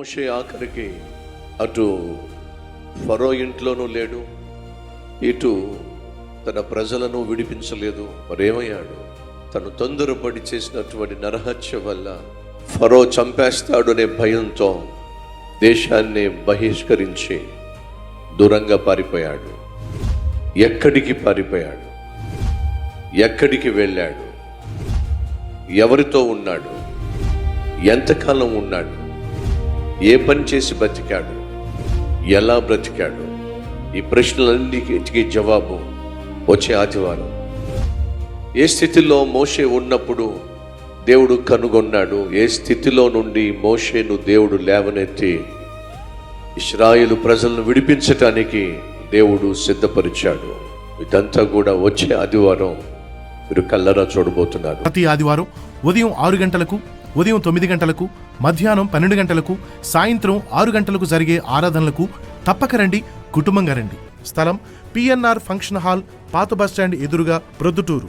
మోషే ఆఖరికి అటు ఫరో ఇంట్లోనూ లేడు, ఇటు తన ప్రజలను విడిపించలేదు. మరేమయ్యాడు? తను తొందరపడి చేసినటువంటి నరహత్య వల్ల ఫరో చంపేస్తాడు అనే భయంతో దేశాన్ని బహిష్కరించి దూరంగా పారిపోయాడు. ఎక్కడికి పారిపోయాడు? ఎక్కడికి వెళ్ళాడు? ఎవరితో ఉన్నాడు? ఎంతకాలం ఉన్నాడు? ఏ పని చేసి బ్రతికాడు? ఎలా బ్రతికాడు? ఈ ప్రశ్నలన్నిటికీ జవాబు వచ్చే ఆదివారం. ఏ స్థితిలో మోషే ఉన్నప్పుడు దేవుడు కనుగొన్నాడు? ఏ స్థితిలో నుండి మోషేను దేవుడు లేవనెత్తి ఇశ్రాయేలు ప్రజలను విడిపించటానికి దేవుడు సిద్ధపరిచాడు? ఇదంతా కూడా వచ్చే ఆదివారం మీరు కళ్ళరా చూడబోతున్నారు. ప్రతి ఆదివారం ఉదయం 6 గంటలకు, ఉదయం 9 గంటలకు, మధ్యాహ్నం 12 గంటలకు, సాయంత్రం 6 గంటలకు జరిగే ఆరాధనలకు తప్పక రండి, కుటుంబంగా రండి. స్థలం PNR ఫంక్షన్ హాల్, పాత బస్టాండ్ ఎదురుగా, ప్రొద్దుటూరు.